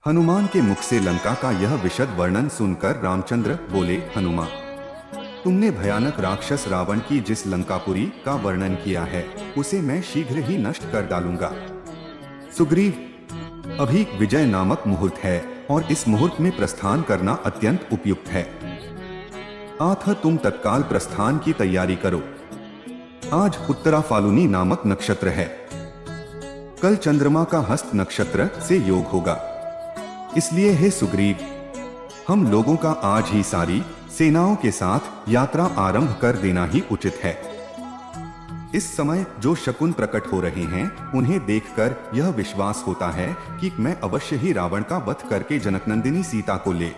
हनुमान के मुख से लंका का यह विशद वर्णन सुनकर रामचंद्र बोले, हनुमान, तुमने भयानक राक्षस रावण की जिस लंकापुरी का वर्णन किया है उसे मैं शीघ्र ही नष्ट कर डालूंगा। सुग्रीव, अभी विजय नामक मुहूर्त है और इस मुहूर्त में प्रस्थान करना अत्यंत उपयुक्त है। अतः तुम तत्काल प्रस्थान की तैयारी करो। आज उत्तरा फाल्गुनी नामक नक्षत्र है। कल चंद्रमा का हस्त नक्षत्र से योग होगा। इसलिए हे सुग्रीव, हम लोगों का आज ही सारी सेनाओं के साथ यात्रा आरंभ कर देना ही उचित है। इस समय जो शकुन प्रकट हो रहे हैं उन्हें देखकर यह विश्वास होता है कि मैं अवश्य ही रावण का वध करके जनकनंदिनी सीता को ले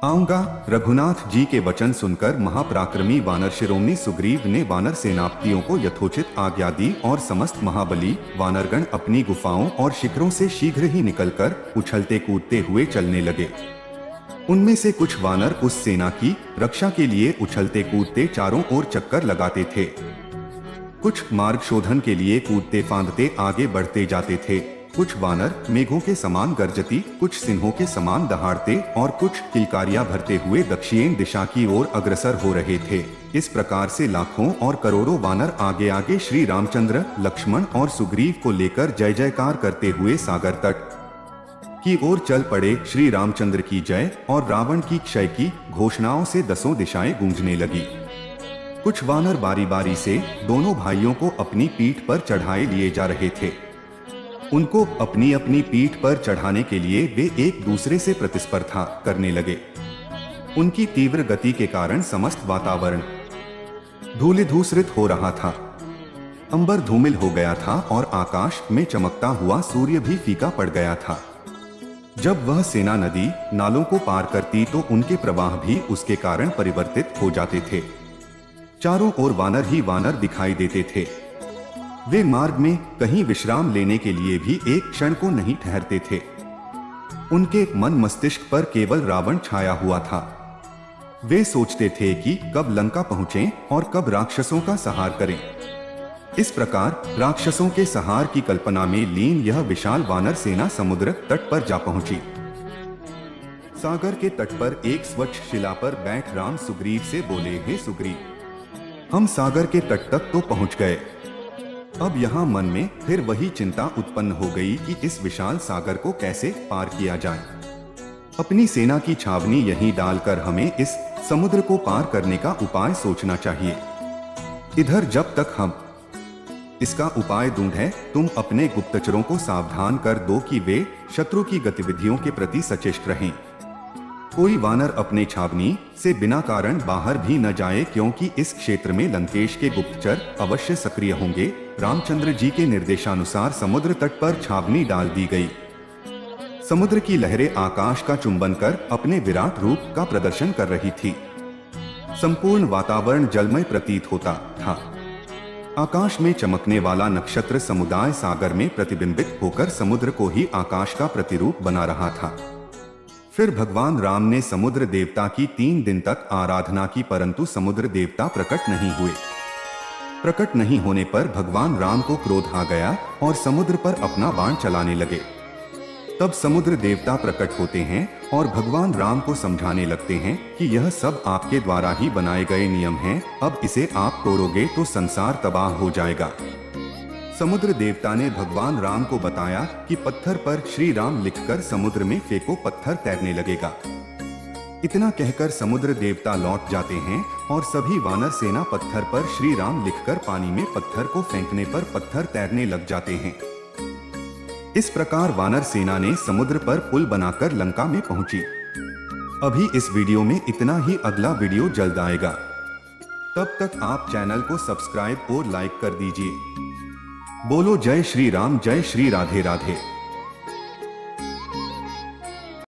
आऊंगा। रघुनाथ जी के वचन सुनकर महापराक्रमी वानर शिरोमणि सुग्रीव ने वानर सेनापतियों को यथोचित आज्ञा दी और समस्त महाबली वानरगण अपनी गुफाओं और शिखरों से शीघ्र ही निकलकर उछलते कूदते हुए चलने लगे। उनमें से कुछ वानर उस सेना की रक्षा के लिए उछलते कूदते चारों ओर चक्कर लगाते थे, कुछ मार्ग शोधन के लिए कूदते फांदते आगे बढ़ते जाते थे, कुछ वानर मेघों के समान गरजती, कुछ सिंहों के समान दहाड़ते और कुछ किलकारियां भरते हुए दक्षिण दिशा की ओर अग्रसर हो रहे थे। इस प्रकार से लाखों और करोड़ों वानर आगे आगे श्री रामचंद्र, लक्ष्मण और सुग्रीव को लेकर जय जयकार करते हुए सागर तट की ओर चल पड़े। श्री रामचंद्र की जय और रावण की क्षय की घोषणाओं से दसों दिशाएं गूंजने लगी। कुछ वानर बारी बारी से दोनों भाइयों को अपनी पीठ पर चढ़ाए लिए जा रहे थे। उनको अपनी अपनी पीठ पर चढ़ाने के लिए वे एक दूसरे से प्रतिस्पर्धा करने लगे। उनकी तीव्र गति के कारण समस्त वातावरण धूलिधूसरित हो रहा था। अंबर धूमिल हो गया था और आकाश में चमकता हुआ सूर्य भी फीका पड़ गया था। जब वह सेना नदी नालों को पार करती तो उनके प्रवाह भी उसके कारण परिवर्तित हो जाते थे। चारों ओर वानर ही वानर दिखाई देते थे। वे मार्ग में कहीं विश्राम लेने के लिए भी एक क्षण को नहीं ठहरते थे। उनके मन मस्तिष्क पर केवल रावण छाया हुआ था। वे सोचते थे कि कब लंका पहुंचें और कब राक्षसों का संहार करें। इस प्रकार राक्षसों के संहार की कल्पना में लीन यह विशाल वानर सेना समुद्र तट पर जा पहुंची। सागर के तट पर एक स्वच्छ शिला पर बैठ राम सुग्रीव से बोले, हे सुग्रीव, हम सागर के तट तक तो पहुंच गए। अब यहाँ मन में फिर वही चिंता उत्पन्न हो गई कि इस विशाल सागर को कैसे पार किया जाए। अपनी सेना की छावनी यहीं डालकर हमें इस समुद्र को पार करने का उपाय सोचना चाहिए। इधर जब तक हम इसका उपाय ढूंढें, तुम अपने गुप्तचरों को सावधान कर दो कि वे शत्रु की गतिविधियों के प्रति सचेत रहें। कोई वानर अपने छावनी से बिना कारण बाहर भी न जाए, क्योंकि इस क्षेत्र में लंकेश के गुप्तचर अवश्य सक्रिय होंगे। रामचंद्र जी के निर्देशानुसार समुद्र तट पर छावनी डाल दी गई। समुद्र की लहरें आकाश का चुंबन कर अपने विराट रूप का प्रदर्शन कर रही थी। संपूर्ण वातावरण जलमय प्रतीत होता था। आकाश में चमकने वाला नक्षत्र समुदाय सागर में प्रतिबिंबित होकर समुद्र को ही आकाश का प्रतिरूप बना रहा था। फिर भगवान राम ने समुद्र देवता की 3 दिन तक आराधना की, परंतु समुद्र देवता प्रकट नहीं हुए। प्रकट नहीं होने पर भगवान राम को क्रोध आ गया और समुद्र पर अपना बाण चलाने लगे। तब समुद्र देवता प्रकट होते हैं और भगवान राम को समझाने लगते हैं कि यह सब आपके द्वारा ही बनाए गए नियम हैं, अब इसे आप तोड़ोगे तो संसार तबाह हो जाएगा। समुद्र देवता ने भगवान राम को बताया कि पत्थर पर श्री राम लिखकर समुद्र में फेंको, पत्थर तैरने लगेगा। इतना कहकर समुद्र देवता लौट जाते हैं और सभी वानर सेना पत्थर पर श्री राम लिखकर पानी में पत्थर को फेंकने पर पत्थर तैरने लग जाते हैं। इस प्रकार वानर सेना ने समुद्र पर पुल बनाकर लंका में पहुंची। अभी इस वीडियो में इतना ही, अगला वीडियो जल्द आएगा। तब तक आप चैनल को सब्सक्राइब और लाइक कर दीजिए। बोलो जय श्री राम, जय श्री राधे राधे।